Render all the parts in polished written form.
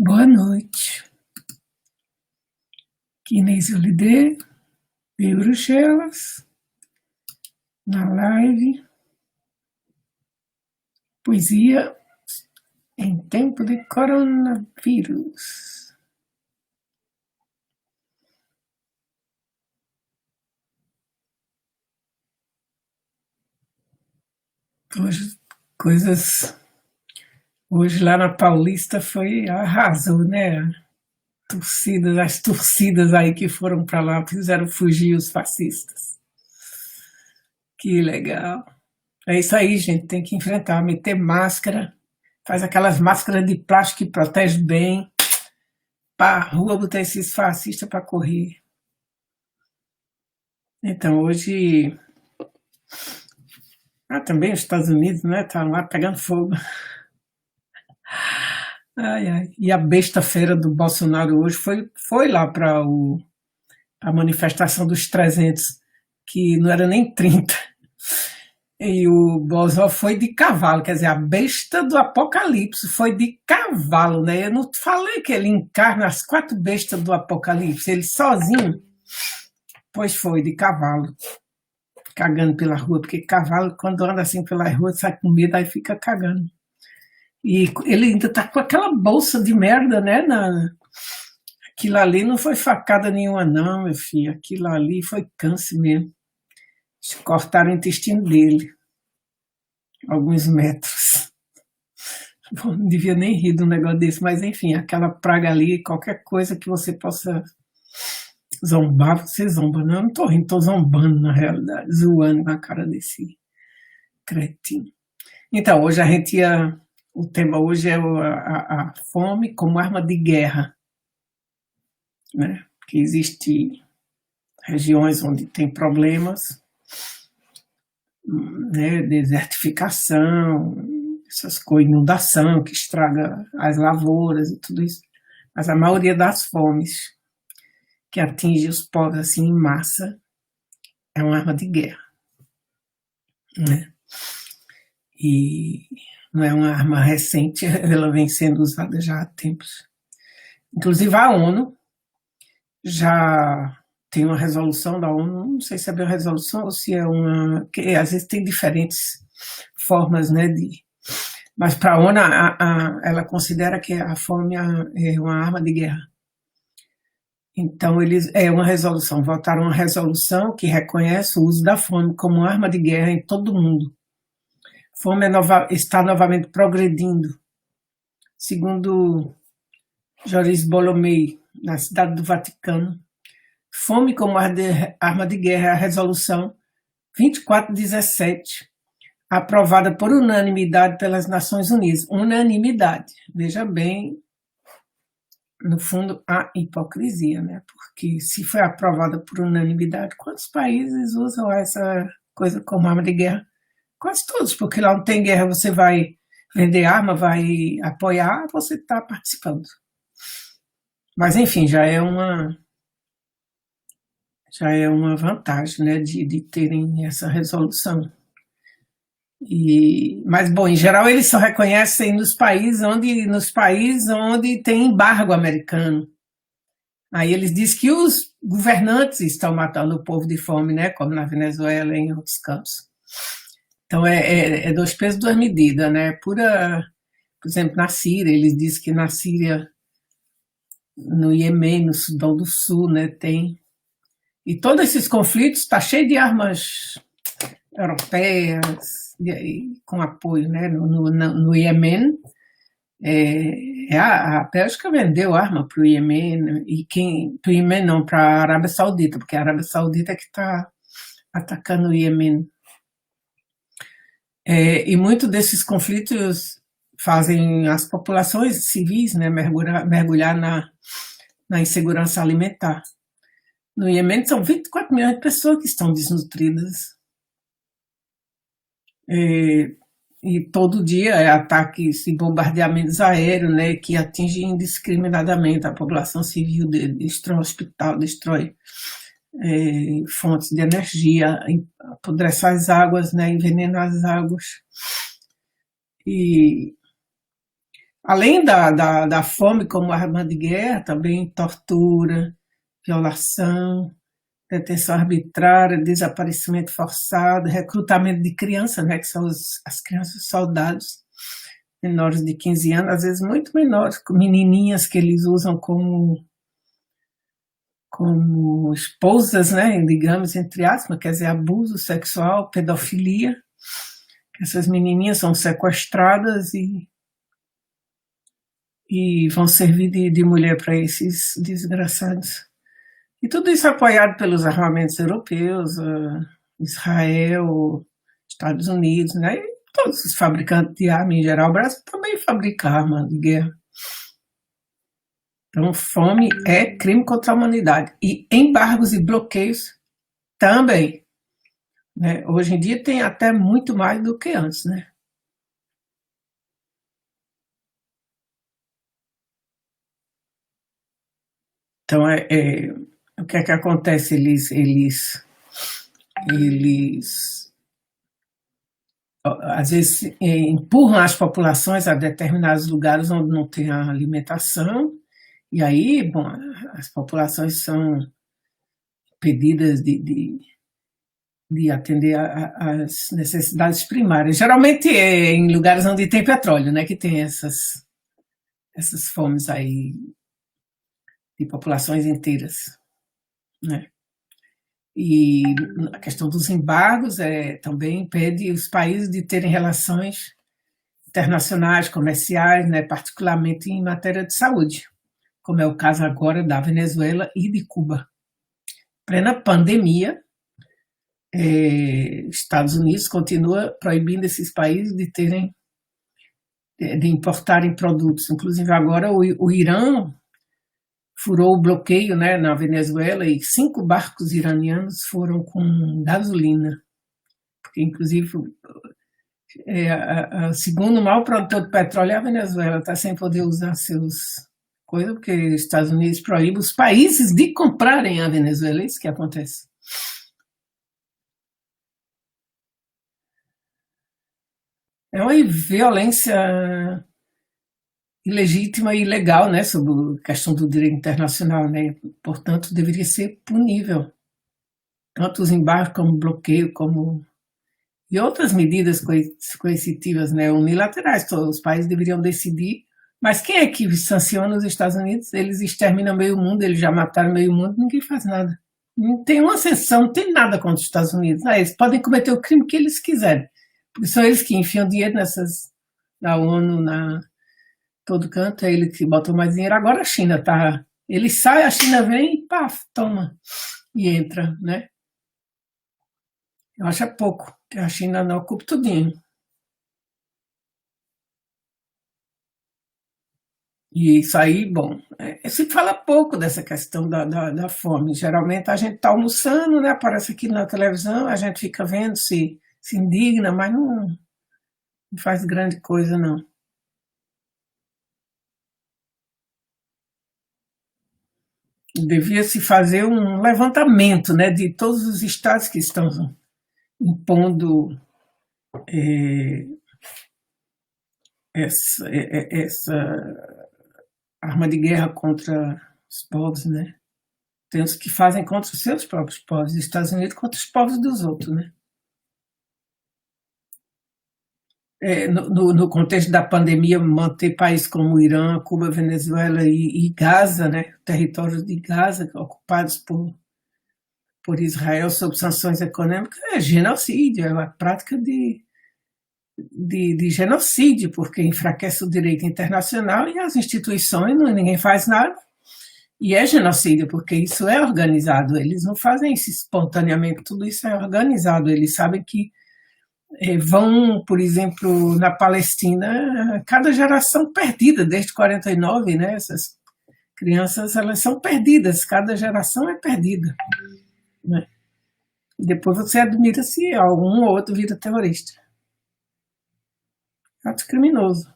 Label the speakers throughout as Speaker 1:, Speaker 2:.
Speaker 1: Boa noite. Aqui Inês Olidê, de Bruxelas, na live Poesia em Tempo de Coronavírus. Hoje, hoje lá na Paulista arrasou, né? As torcidas aí que foram para lá fizeram fugir os fascistas. Que legal. É isso aí, gente, tem que enfrentar, meter máscara, faz aquelas máscaras de plástico que protege bem, para a rua botar esses fascistas para correr. Então, hoje... também os Estados Unidos, né, tá lá pegando fogo. Ai, ai. E a besta-feira do Bolsonaro hoje foi lá para a manifestação dos 300, que não era nem 30. E o Bolsonaro foi de cavalo, quer dizer, a besta do apocalipse foi de cavalo, né? Eu não falei que ele encarna as 4 bestas do apocalipse, ele sozinho, pois foi de cavalo, cagando pela rua, porque cavalo, quando anda assim pela rua, sai com medo, aí fica cagando. E ele ainda tá com aquela bolsa de merda, né? Aquilo ali não foi facada nenhuma, não, meu filho. Aquilo ali foi câncer mesmo. Cortaram o intestino dele, alguns metros. Bom, não devia nem rir de um negócio desse, mas enfim, aquela praga ali, qualquer coisa que você possa zombar, você zomba. Não, eu não tô rindo, tô zombando na realidade, zoando na cara desse cretino. Então, hoje o tema hoje é a fome como arma de guerra, né? Que existe regiões onde tem problemas, né, desertificação, essas coisas, inundação que estraga as lavouras e tudo isso. Mas a maioria das fomes que atinge os povos assim em massa é uma arma de guerra, né? E não é uma arma recente, ela vem sendo usada já há tempos. Inclusive a ONU já tem uma resolução da ONU, não sei se é bem uma resolução ou se é uma... que às vezes tem diferentes formas, né, mas para a ONU, ela considera que a fome é uma arma de guerra. Então, votaram uma resolução que reconhece o uso da fome como arma de guerra em todo o mundo. A fome está novamente progredindo, segundo Joris Bolomei, na Cidade do Vaticano. Fome como arma de guerra é a resolução 2417, aprovada por unanimidade pelas Nações Unidas. Unanimidade. Veja bem, no fundo, a hipocrisia, né? Porque se foi aprovada por unanimidade, quantos países usam essa coisa como arma de guerra? Quase todos, porque lá não tem guerra, você vai vender arma, vai apoiar, você está participando. Mas, enfim, já é uma vantagem, né, de terem essa resolução. Mas, bom, em geral eles só reconhecem nos países onde tem embargo americano. Aí eles dizem que os governantes estão matando o povo de fome, né, como na Venezuela e em outros campos. Então é 2 pesos, 2 medidas, né? Por exemplo, na Síria, eles dizem que na Síria, no Iêmen, no Sudão do Sul, né, tem. E todos esses conflitos está cheio de armas europeias, com apoio, né? No Iêmen, a Bélgica vendeu arma para o Iêmen, para o Iêmen não, para a Arábia Saudita, porque a Arábia Saudita é que está atacando o Iêmen. E muitos desses conflitos fazem as populações civis, né, mergulhar na insegurança alimentar. No Iêmen são 24 milhões de pessoas que estão desnutridas. E todo dia é ataques e bombardeamentos aéreos, né, que atingem indiscriminadamente a população civil, destrói hospital, destrói fontes de energia, apodrece as águas, né, envenena as águas. E Além da fome como arma de guerra, também tortura, violação, detenção arbitrária, desaparecimento forçado, recrutamento de crianças, né, que são as crianças soldados, menores de 15 anos, às vezes muito menores, menininhas que eles usam como esposas, né, digamos, entre aspas, quer dizer, abuso sexual, pedofilia. Essas menininhas são sequestradas e vão servir de mulher para esses desgraçados. E tudo isso apoiado pelos armamentos europeus, Israel, Estados Unidos, né? E todos os fabricantes de arma em geral. O Brasil também fabrica arma de guerra. Então, fome é crime contra a humanidade. E embargos e bloqueios também. Né? Hoje em dia tem até muito mais do que antes, né? Então, o que é que acontece? Eles às vezes empurram as populações a determinados lugares onde não tem a alimentação, e aí, bom, as populações são impedidas de atender às necessidades primárias. Geralmente é em lugares onde tem petróleo, né, que tem essas fomes aí de populações inteiras, né? E a questão dos embargos também impede os países de terem relações internacionais, comerciais, né, particularmente em matéria de saúde, como é o caso agora da Venezuela e de Cuba. Plena pandemia, Estados Unidos continua proibindo esses países de importarem produtos. Inclusive agora o Irã furou o bloqueio, né, na Venezuela e 5 barcos iranianos foram com gasolina, porque inclusive o segundo maior produtor de petróleo é a Venezuela, está sem poder usar seus coisas, porque os Estados Unidos proíbem os países de comprarem a Venezuela, é isso que acontece. É uma violência ilegítima e ilegal, né, sobre a questão do direito internacional, né, portanto deveria ser punível, tanto os embargos como bloqueio, como e outras medidas coercitivas, né, unilaterais, todos os países deveriam decidir, mas quem é que sanciona os Estados Unidos? Eles exterminam meio mundo, eles já mataram meio mundo, ninguém faz nada. Não tem uma sanção, não tem nada contra os Estados Unidos. Eles podem cometer o crime que eles quiserem, porque são eles que enfiam dinheiro na ONU, na todo canto, é ele que bota mais dinheiro. Agora a China tá. Ele sai, a China vem e pá, toma. E entra, né? Eu acho pouco, que a China não ocupa tudinho. E isso aí, bom, se fala pouco dessa questão da fome. Geralmente a gente está almoçando, né? Aparece aqui na televisão, a gente fica vendo, se indigna, mas não faz grande coisa, não. Devia se fazer um levantamento, né, de todos os estados que estão impondo eh, essa arma de guerra contra os povos, né? Tem os que fazem contra os seus próprios povos, os Estados Unidos contra os povos dos outros, né? No contexto da pandemia, manter países como Irã, Cuba, Venezuela e Gaza, né? Territórios de Gaza ocupados por Israel sob sanções econômicas é genocídio, é uma prática de genocídio, porque enfraquece o direito internacional e as instituições, ninguém faz nada. E é genocídio, porque isso é organizado. Eles não fazem isso espontaneamente, tudo isso é organizado. Eles sabem que vão, por exemplo, na Palestina, cada geração perdida, desde 49, né? Essas crianças, elas são perdidas, cada geração é perdida, né? E depois você admira se algum ou outro vira terrorista. Ato criminoso.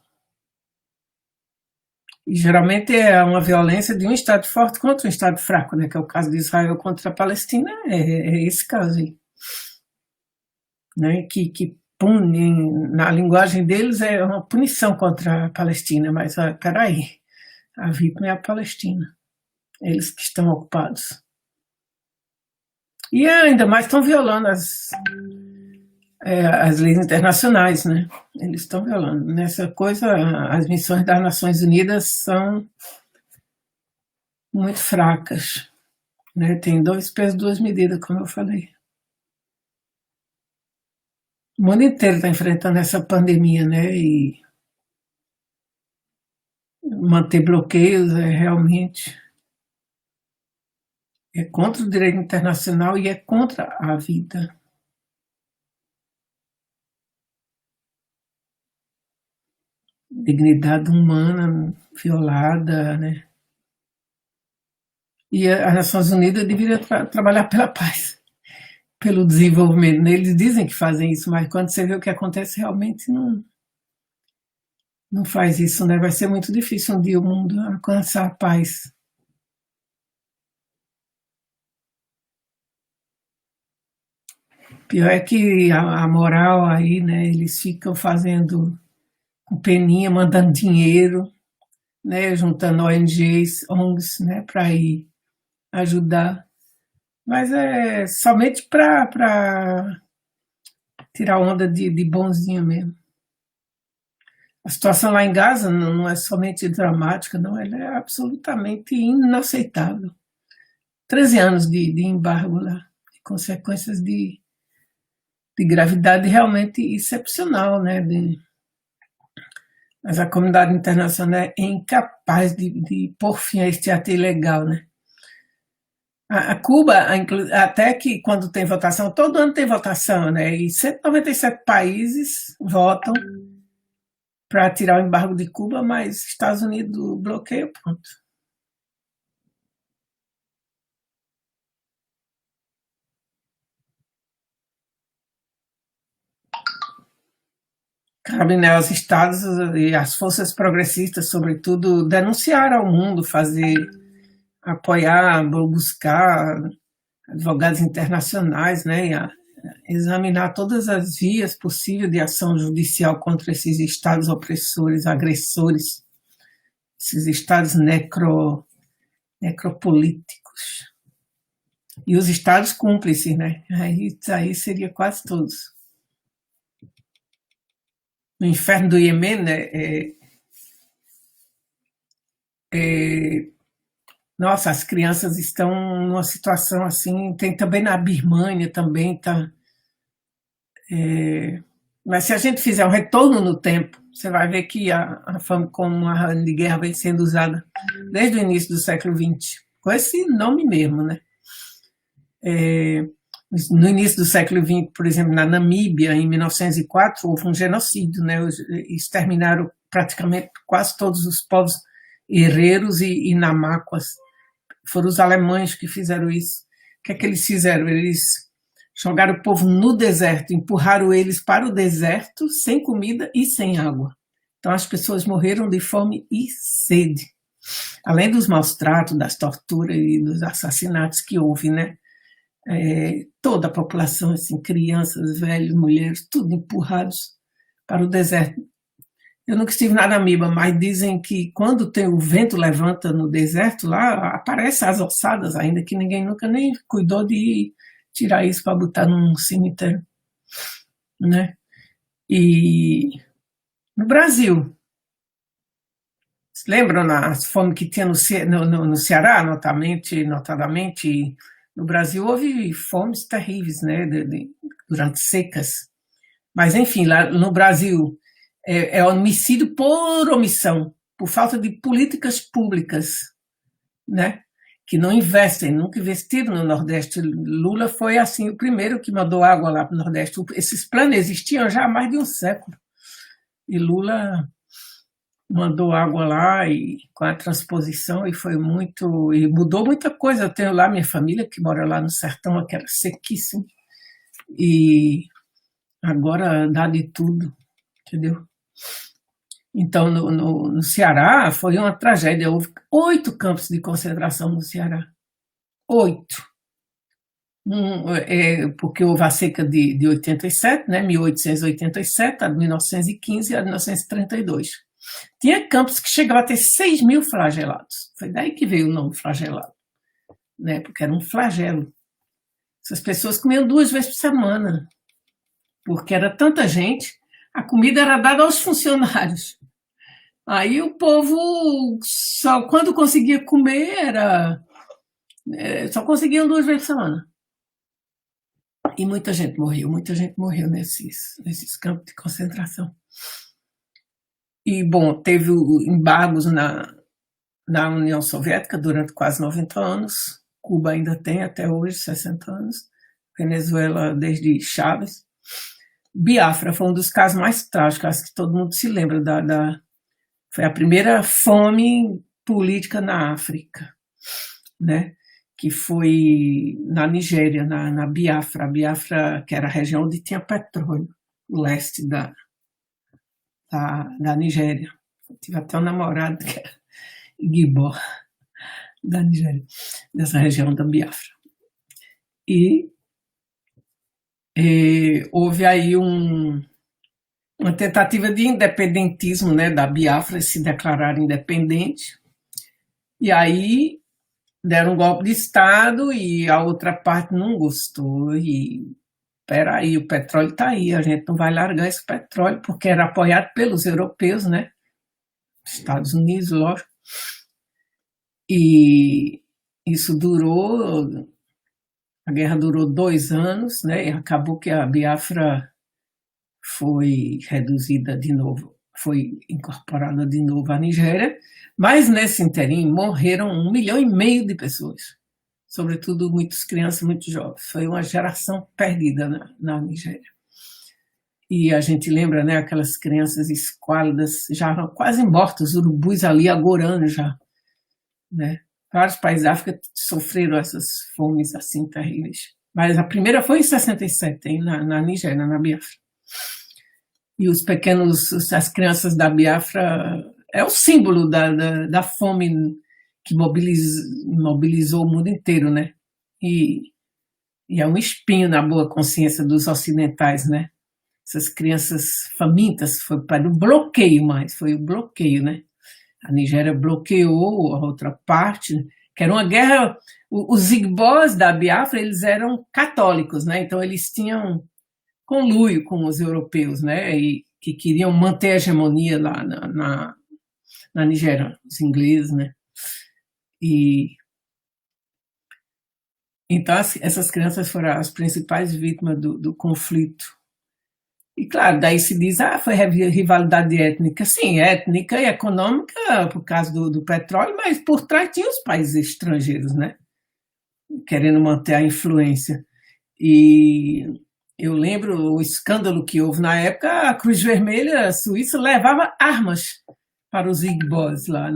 Speaker 1: E geralmente é uma violência de um Estado forte contra um Estado fraco, né? Que é o caso de Israel contra a Palestina, é esse caso aí. Né? Que na linguagem deles é uma punição contra a Palestina, mas peraí, a vítima é a Palestina, eles que estão ocupados. E ainda mais estão violando as leis internacionais, né? Eles estão violando. Nessa coisa, as missões das Nações Unidas são muito fracas, né? Tem dois pesos, duas medidas, como eu falei. O mundo inteiro está enfrentando essa pandemia, né? E manter bloqueios é realmente contra o direito internacional e é contra a vida. Dignidade humana violada, né? E as Nações Unidas deveriam trabalhar pela paz, pelo desenvolvimento. Eles dizem que fazem isso, mas quando você vê o que acontece, realmente não faz isso, né? Vai ser muito difícil um dia o mundo alcançar a paz. Pior é que a moral aí, né? Eles ficam fazendo com peninha, mandando dinheiro, né? Juntando ONGs, ONGs, né? Para ir ajudar. Mas é somente para tirar onda de bonzinho mesmo. A situação lá em Gaza não é somente dramática, não, ela é absolutamente inaceitável. 13 anos de embargo lá, de consequências de gravidade realmente excepcional, né? Mas a comunidade internacional é incapaz de pôr fim a este ato ilegal, né? A Cuba, até que quando tem votação, todo ano tem votação, né? E 197 países votam para tirar o embargo de Cuba, mas Estados Unidos bloqueia, pronto. Cabe, né, aos estados e às forças progressistas, sobretudo, denunciar ao mundo, apoiar, buscar advogados internacionais, né, examinar todas as vias possíveis de ação judicial contra esses estados opressores, agressores, esses estados necropolíticos. E os estados cúmplices, né? Aí seria quase todos. No inferno do Iêmen, né, nossa, as crianças estão numa situação assim, tem também na Birmânia também, tá. Mas se a gente fizer um retorno no tempo, você vai ver que a fome como uma arma de guerra vem sendo usada desde o início do século XX, com esse nome mesmo, né? No início do século XX, por exemplo, na Namíbia, em 1904, houve um genocídio, né? Exterminaram praticamente quase todos os povos herreiros e namáquas. Foram os alemães que fizeram isso. O que é que eles fizeram? Eles jogaram o povo no deserto, empurraram eles para o deserto sem comida e sem água. Então as pessoas morreram de fome e sede. Além dos maus tratos, das torturas e dos assassinatos que houve, né? Toda a população, assim, crianças, velhos, mulheres, tudo empurrados para o deserto. Eu nunca estive na Namíbia, mas dizem que quando tem o vento levanta no deserto, lá aparecem as ossadas, ainda que ninguém nunca nem cuidou de tirar isso para botar num cemitério, né? E no Brasil, lembram as fome que tinha no Ceará, notadamente, no Brasil houve fomes terríveis, né, durante secas. Mas, enfim, lá no Brasil é homicídio por omissão, por falta de políticas públicas, né, que não investem, nunca investiram no Nordeste. Lula foi, assim, o primeiro que mandou água lá para o Nordeste. Esses planos existiam já há mais de um século. E Lula mandou água lá e com a transposição e mudou muita coisa. Eu tenho lá minha família que mora lá no sertão, que era sequíssimo, e agora dá de tudo, entendeu? Então no Ceará foi uma tragédia, houve 8 campos de concentração no Ceará, 8. Porque houve a seca de 87, né, 1887, a de 1915 e a de 1932. Tinha campos que chegavam a ter 6 mil flagelados. Foi daí que veio o nome flagelado, né, porque era um flagelo. Essas pessoas comiam 2 vezes por semana, porque era tanta gente, a comida era dada aos funcionários. Aí o povo, só quando conseguia comer, só conseguiam 2 vezes por semana. E muita gente morreu nesses campos de concentração. E, bom, teve embargos na União Soviética durante quase 90 anos. Cuba ainda tem até hoje 60 anos. Venezuela desde Chávez. Biafra foi um dos casos mais trágicos, acho que todo mundo se lembra foi a primeira fome política na África, né? Que foi na Nigéria, na Biafra. A Biafra, que era a região onde tinha petróleo, o leste da Nigéria. Eu tive até um namorado que era Igbo, da Nigéria, dessa região da Biafra. E houve aí uma tentativa de independentismo, né, da Biafra, se declarar independente. E aí deram um golpe de Estado e a outra parte não gostou. E peraí, o petróleo está aí, a gente não vai largar esse petróleo, porque era apoiado pelos europeus, né? Estados Unidos, lógico. E isso a guerra durou 2 anos, né? E acabou que a Biafra foi reduzida de novo, foi incorporada de novo à Nigéria, mas nesse interim morreram 1,5 milhão de pessoas, sobretudo muitas crianças, muitos jovens. Foi uma geração perdida na Nigéria. E a gente lembra, né, aquelas crianças esquálidas, já quase mortas, urubus ali agorando já, né? Vários países da África sofreram essas fomes assim terríveis. Mas a primeira foi em 67, na Nigéria, na Biafra. E as crianças da Biafra é o símbolo da fome que mobilizou o mundo inteiro, né? E é um espinho na boa consciência dos ocidentais, né? Essas crianças famintas, foi para o bloqueio mais, foi o bloqueio, né? A Nigéria bloqueou a outra parte, que era uma guerra. Os Igbos da Biafra, eles eram católicos, né? Então eles tinham conluio com os europeus, né? E que queriam manter a hegemonia lá na Nigéria, os ingleses, né? E então essas crianças foram as principais vítimas do conflito. E claro, daí se diz, foi rivalidade étnica. Sim, étnica e econômica por causa do petróleo, mas por trás tinha os países estrangeiros, né? Querendo manter a influência. E eu lembro o escândalo que houve na época, a Cruz Vermelha Suíça levava armas para os Igbos lá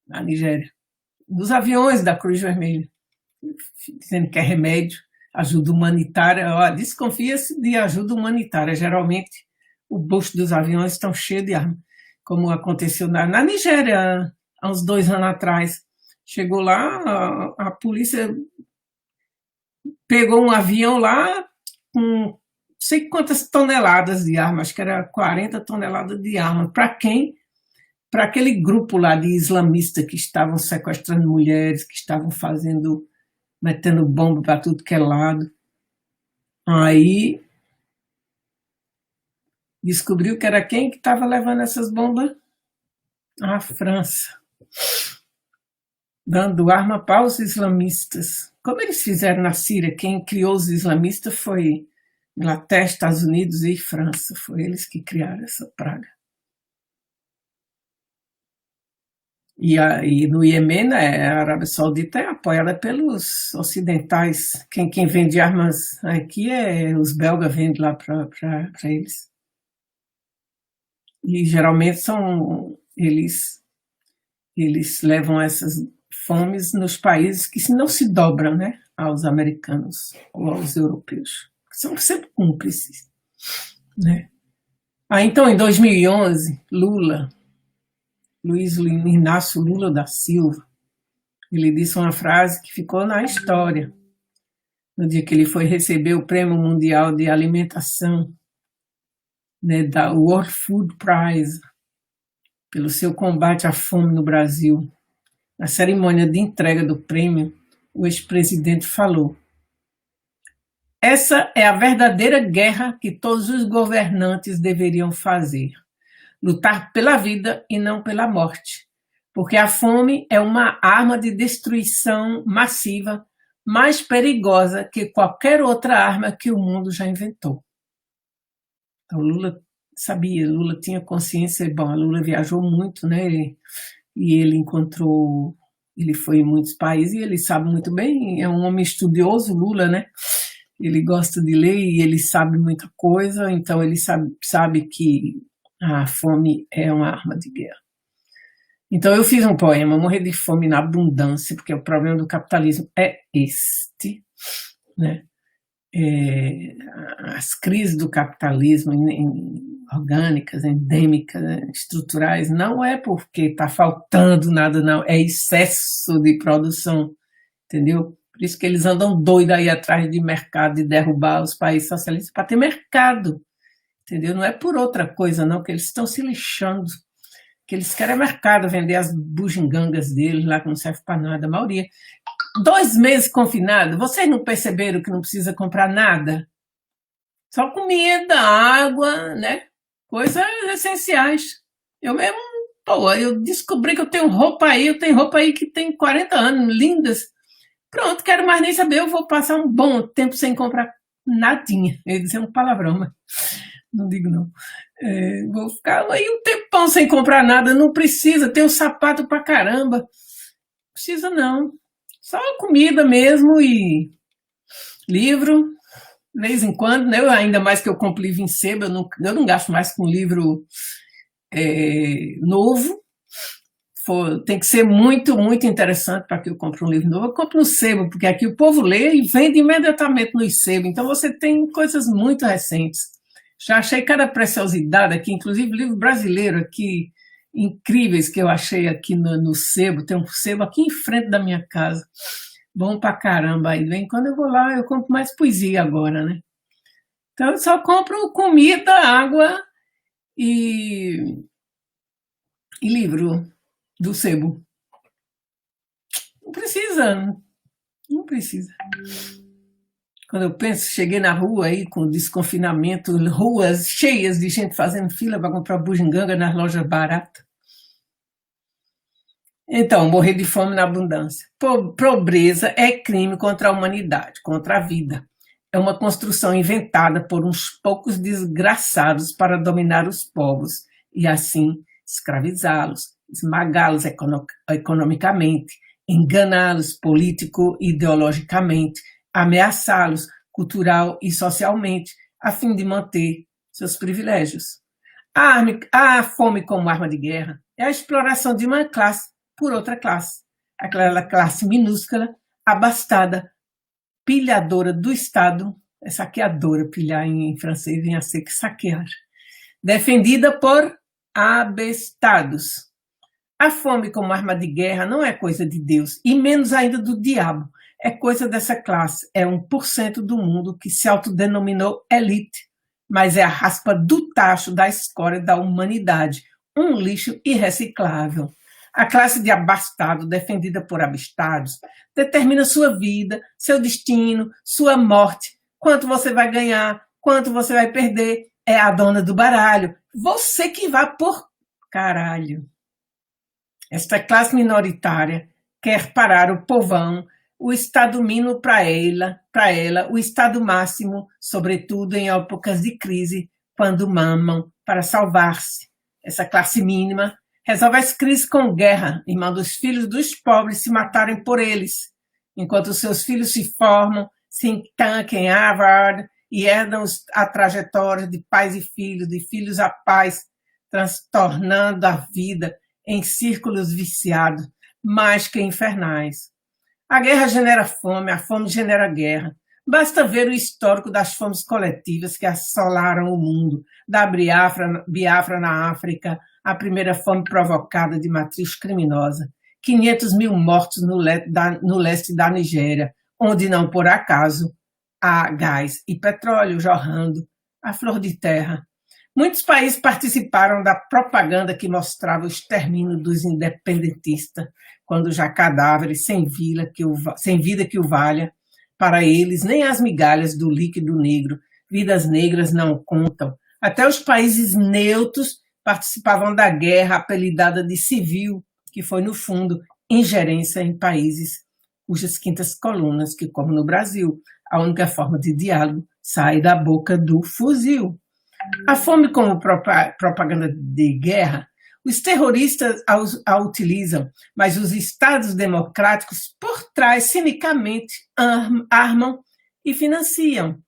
Speaker 1: na Nigéria. Nos aviões da Cruz Vermelha, dizendo que é remédio, ajuda humanitária. Desconfia-se de ajuda humanitária. Geralmente, o bolso dos aviões estão cheios de armas, como aconteceu na Nigéria, há uns 2 anos atrás. Chegou lá, a polícia pegou um avião lá com não sei quantas toneladas de armas, acho que era 40 toneladas de armas. Para quem? Para aquele grupo lá de islamistas que estavam sequestrando mulheres, que estavam metendo bomba para tudo que é lado. Aí descobriu que era quem que estava levando essas bombas? A França. Dando arma para os islamistas. Como eles fizeram na Síria, quem criou os islamistas foi Inglaterra, Estados Unidos e França. Foi eles que criaram essa praga. E no Iêmen, né, a Arábia Saudita é apoiada pelos ocidentais. Quem vende armas aqui os belgas vendem lá para eles. E geralmente eles levam essas fomes nos países que não se dobram, né, aos americanos ou aos europeus. São sempre cúmplices, né? Então, em 2011, Luiz Inácio Lula da Silva, ele disse uma frase que ficou na história. no dia que ele foi receber o Prêmio Mundial de Alimentação, né, da World Food Prize, pelo seu combate à fome no Brasil. Na cerimônia de entrega do prêmio, o ex-presidente falou: essa é a verdadeira guerra que todos os governantes deveriam fazer. Lutar pela vida e não pela morte. Porque a fome é uma arma de destruição massiva mais perigosa que qualquer outra arma que o mundo já inventou. Então, Lula sabia, Lula tinha consciência. Bom, Lula viajou muito, né? E ele foi em muitos países e ele sabe muito bem, é um homem estudioso, Lula, né? Ele gosta de ler e ele sabe muita coisa, então ele sabe que a fome é uma arma de guerra. Então eu fiz um poema, Morrer de Fome na Abundância, porque o problema do capitalismo é este, né? As crises do capitalismo orgânicas, endêmicas, estruturais, não é porque está faltando nada, não, é excesso de produção, entendeu? Por isso que eles andam doidos aí atrás de mercado, de derrubar os países socialistas para ter mercado, entendeu? Não é por outra coisa, não, que eles estão se lixando, que eles querem mercado, vender as bugigangas deles lá que não serve para nada, a maioria. 2 meses confinado, vocês não perceberam que não precisa comprar nada? Só comida, água, né? Coisas essenciais. Eu mesmo, eu descobri que eu tenho roupa aí que tem 40 anos, lindas. Pronto, quero mais nem saber, eu vou passar um bom tempo sem comprar nadinha. Eu ia dizer um palavrão, mas não digo não. Vou ficar aí um tempão sem comprar nada, não precisa, tem um sapato pra caramba. Não precisa não. Só comida mesmo e livro, de vez em quando, né? Ainda mais que eu compro livro em sebo, eu não gasto mais com livro novo. Tem que ser muito, muito interessante para que eu compre um livro novo. Eu compro no sebo, porque aqui o povo lê e vende imediatamente no sebo. Então você tem coisas muito recentes. Já achei cada preciosidade aqui, inclusive livro brasileiro aqui, incríveis que eu achei aqui no sebo. Tem um sebo aqui em frente da minha casa. Bom pra caramba. Aí vem quando eu vou lá, eu compro mais poesia agora, né? Então eu só compro comida, água e livro do sebo. Não precisa, não precisa. Quando eu penso, cheguei na rua aí com desconfinamento, ruas cheias de gente fazendo fila para comprar bugiganga nas lojas baratas. Então, morrer de fome na abundância. Pobreza é crime contra a humanidade, contra a vida. É uma construção inventada por uns poucos desgraçados para dominar os povos e, assim, escravizá-los, esmagá-los economicamente, enganá-los político-ideologicamente, ameaçá-los cultural e socialmente, a fim de manter seus privilégios. A fome como arma de guerra é a exploração de uma classe por outra classe. Aquela classe minúscula, abastada, pilhadora do Estado, é saqueadora, pilhar em francês vem a ser que saquear, defendida por abestados. A fome como arma de guerra não é coisa de Deus, e menos ainda do diabo. É coisa dessa classe, é 1% do mundo que se autodenominou elite, mas é a raspa do tacho da escória da humanidade, um lixo irreciclável. A classe de abastado, defendida por abestados, determina sua vida, seu destino, sua morte, quanto você vai ganhar, quanto você vai perder, é a dona do baralho. Você que vai por caralho. Esta classe minoritária quer parar o povão, o estado mínimo para ela, o estado máximo, sobretudo em épocas de crise, quando mamam para salvar-se. Essa classe mínima resolve as crises com guerra e manda os filhos dos pobres se matarem por eles, enquanto seus filhos se formam, se entancam em Harvard e herdam a trajetória de pais e filhos, de filhos a pais, transtornando a vida em círculos viciados, mais que infernais. A guerra genera fome, a fome genera guerra. Basta ver o histórico das fomes coletivas que assolaram o mundo, da Biafra na África, a primeira fome provocada de matriz criminosa, 500 mil mortos no leste da Nigéria, onde não por acaso a gás e petróleo jorrando a flor de terra. Muitos países participaram da propaganda que mostrava o extermínio dos independentistas, quando já cadáveres sem vida que o valha. Para eles, nem as migalhas do líquido negro, vidas negras não contam. Até os países neutros participavam da guerra apelidada de civil, que foi, no fundo, ingerência em países cujas quintas colunas, que, como no Brasil, a única forma de diálogo sai da boca do fuzil. A fome como propaganda de guerra, os terroristas a utilizam, mas os estados democráticos, por trás, cinicamente, armam e financiam.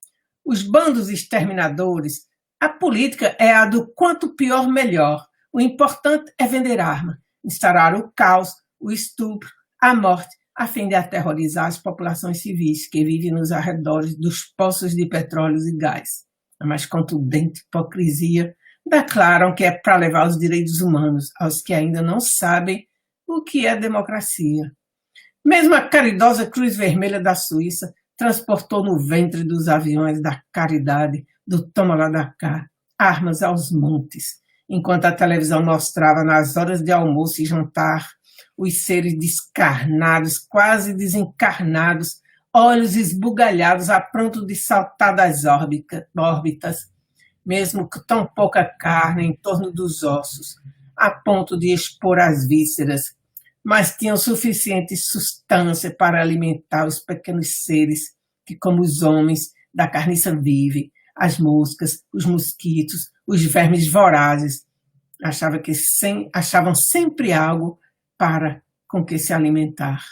Speaker 1: Os bandos exterminadores, a política é a do quanto pior, melhor. O importante é vender arma, instaurar o caos, o estupro, a morte, a fim de aterrorizar as populações civis que vivem nos arredores dos poços de petróleo e gás. A mais contundente hipocrisia declaram que é para levar os direitos humanos aos que ainda não sabem o que é democracia. Mesmo a caridosa Cruz Vermelha da Suíça transportou no ventre dos aviões da caridade, do toma lá da cá, armas aos montes, enquanto a televisão mostrava nas horas de almoço e jantar os seres descarnados, quase desencarnados, olhos esbugalhados a pronto de saltar das órbitas, mesmo com tão pouca carne em torno dos ossos, a ponto de expor as vísceras, mas tinham suficiente substância para alimentar os pequenos seres que, como os homens da carniça vive, as moscas, os mosquitos, os vermes vorazes, achavam sempre algo para com que se alimentar.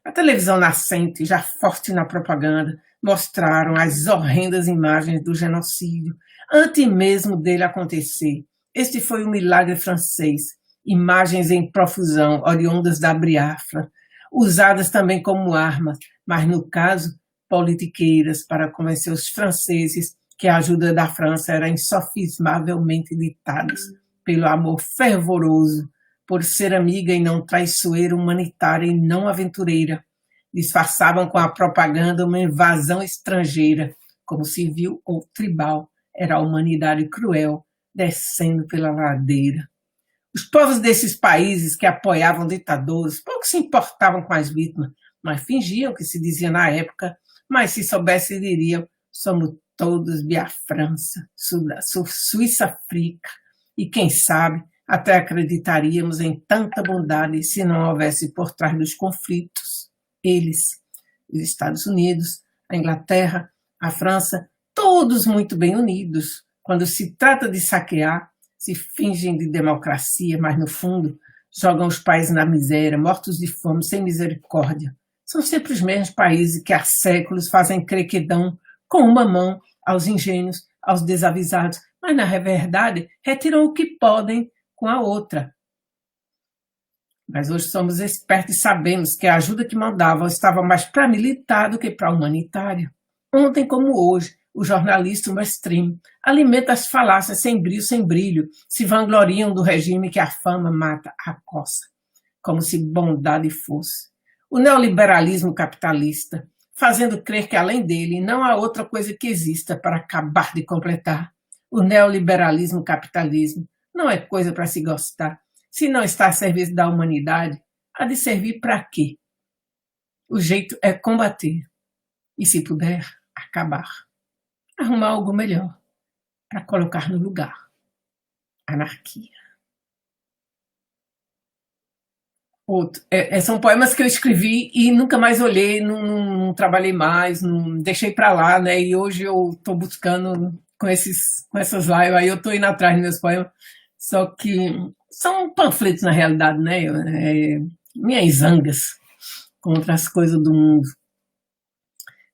Speaker 1: A televisão nascente, já forte na propaganda, mostraram as horrendas imagens do genocídio, antes mesmo dele acontecer. Este foi o milagre francês, imagens em profusão, oriundas da Biafra, usadas também como armas, mas no caso, politiqueiras para convencer os franceses que a ajuda da França era insofismavelmente ditada pelo amor fervoroso, por ser amiga e não traiçoeira, humanitária e não aventureira. Disfarçavam com a propaganda uma invasão estrangeira, como civil ou tribal. Era a humanidade cruel, descendo pela ladeira. Os povos desses países que apoiavam ditadores pouco se importavam com as vítimas, mas fingiam que se dizia na época, mas se soubessem diriam, somos todos Biafrança, Suíça-África, e quem sabe, até acreditaríamos em tanta bondade se não houvesse por trás dos conflitos eles, os Estados Unidos, a Inglaterra, a França, todos muito bem unidos. Quando se trata de saquear, se fingem de democracia, mas no fundo jogam os países na miséria, mortos de fome, sem misericórdia. São sempre os mesmos países que há séculos fazem crer que dão com uma mão aos ingênuos, aos desavisados, mas na verdade retiram o que podem com a outra. Mas hoje somos espertos e sabemos que a ajuda que mandavam estava mais para militar do que para humanitária. Ontem como hoje, o jornalista mainstream alimenta as falácias sem brilho, se vangloriam do regime que a fama mata a coça, como se bondade fosse. O neoliberalismo capitalista, fazendo crer que além dele não há outra coisa que exista para acabar de completar. O neoliberalismo capitalismo não é coisa para se gostar. Se não está a serviço da humanidade, há de servir para quê? O jeito é combater e, se puder, acabar. Arrumar algo melhor para colocar no lugar. Anarquia. Outro. São poemas que eu escrevi e nunca mais olhei, não trabalhei mais, não deixei para lá, né? E hoje eu estou buscando com essas lives, aí eu estou indo atrás dos meus poemas, só que são panfletos na realidade, né? Minhas zangas contra as coisas do mundo.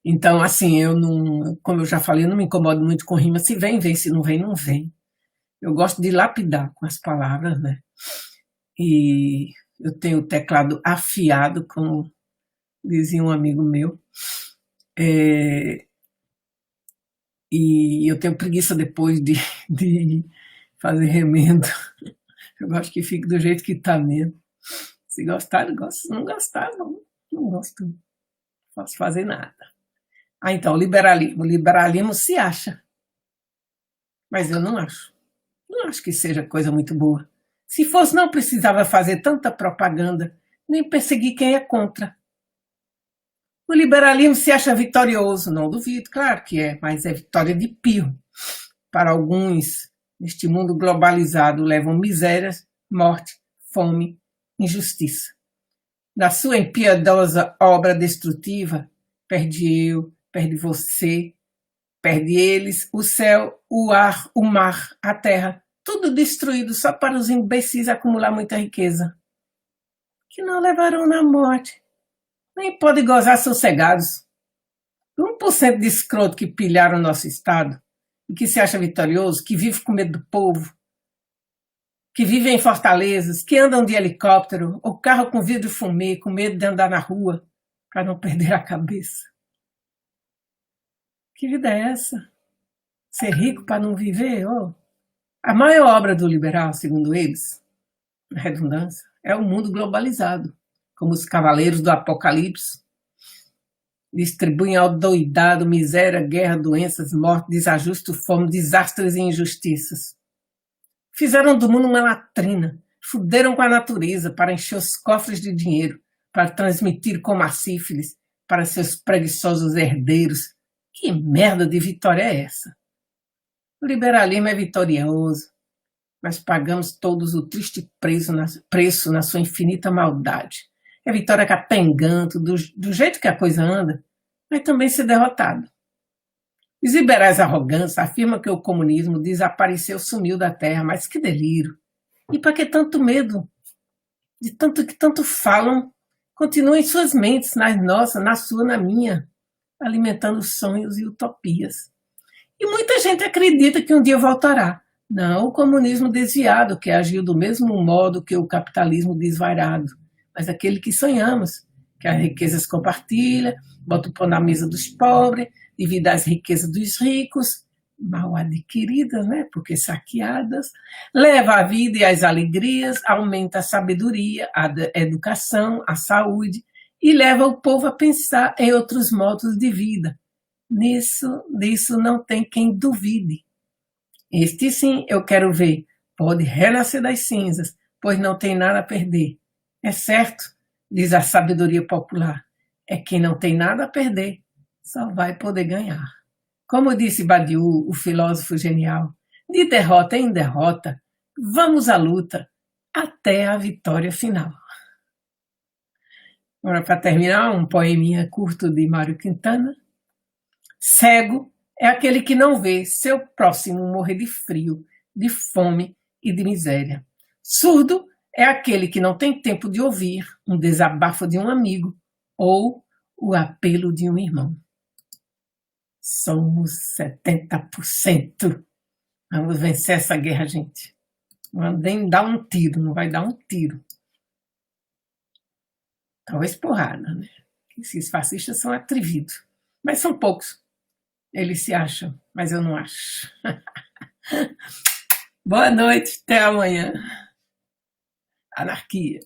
Speaker 1: Então, assim, eu não, como eu já falei, eu não me incomodo muito com rima. Se vem, vem. Se não vem, não vem. Eu gosto de lapidar com as palavras, né? E eu tenho o teclado afiado, como dizia um amigo meu. E eu tenho preguiça depois de fazer remendo. Eu gosto que fique do jeito que está mesmo. Se gostar, eu gosto. Se não gostar, não gosto. Não posso fazer nada. Ah, então, liberalismo. O liberalismo se acha, mas eu não acho. Não acho que seja coisa muito boa. Se fosse, não precisava fazer tanta propaganda, nem perseguir quem é contra. O liberalismo se acha vitorioso, não duvido, claro que é, mas é vitória de pirro. Para alguns, neste mundo globalizado, levam misérias, morte, fome, injustiça. Na sua impiedosa obra destrutiva, perde eu, perde você, perde eles, o céu, o ar, o mar, a terra, tudo destruído só para os imbecis acumular muita riqueza, que não levarão na morte, nem podem gozar sossegados. 1% de escroto que pilharam o nosso Estado e que se acha vitorioso, que vive com medo do povo, que vive em fortalezas, que andam de helicóptero ou carro com vidro fumê, com medo de andar na rua para não perder a cabeça. Que vida é essa? Ser rico para não viver? Oh. A maior obra do liberal, segundo eles, a redundância, é o mundo globalizado, como os cavaleiros do apocalipse distribuem ao doidado miséria, guerra, doenças, morte, desajuste, fome, desastres e injustiças. Fizeram do mundo uma latrina, fuderam com a natureza para encher os cofres de dinheiro, para transmitir como a sífilis para seus preguiçosos herdeiros. Que merda de vitória é essa? O liberalismo é vitorioso, mas pagamos todos o triste preço na sua infinita maldade. É vitória capenganto, do jeito que a coisa anda, mas também ser derrotado. Os liberais arrogantes afirmam que o comunismo desapareceu, sumiu da terra, mas que delírio. E para que tanto medo? De tanto que tanto falam, continuam em suas mentes, nas nossas, na sua, na minha, alimentando sonhos e utopias. E muita gente acredita que um dia voltará. Não o comunismo desviado, que agiu do mesmo modo que o capitalismo desvairado, mas aquele que sonhamos, que as riquezas compartilha, bota o pão na mesa dos pobres, divide as riquezas dos ricos, mal adquiridas, né? Porque saqueadas, leva a vida e as alegrias, aumenta a sabedoria, a educação, a saúde, e leva o povo a pensar em outros modos de vida. Nisso não tem quem duvide. Este sim eu quero ver. Pode renascer das cinzas, pois não tem nada a perder. É certo, diz a sabedoria popular. É quem não tem nada a perder, só vai poder ganhar. Como disse Badiou, o filósofo genial, de derrota em derrota, vamos à luta até a vitória final. Agora, para terminar, um poeminha curto de Mário Quintana. Cego é aquele que não vê seu próximo morrer de frio, de fome e de miséria. Surdo é aquele que não tem tempo de ouvir um desabafo de um amigo ou o apelo de um irmão. Somos 70%. Vamos vencer essa guerra, gente. Não nem dar um tiro, não vai dar um tiro. Talvez porrada, né? Esses fascistas são atrevidos, mas são poucos. Eles se acham, mas eu não acho. Boa noite, até amanhã. Anarquia.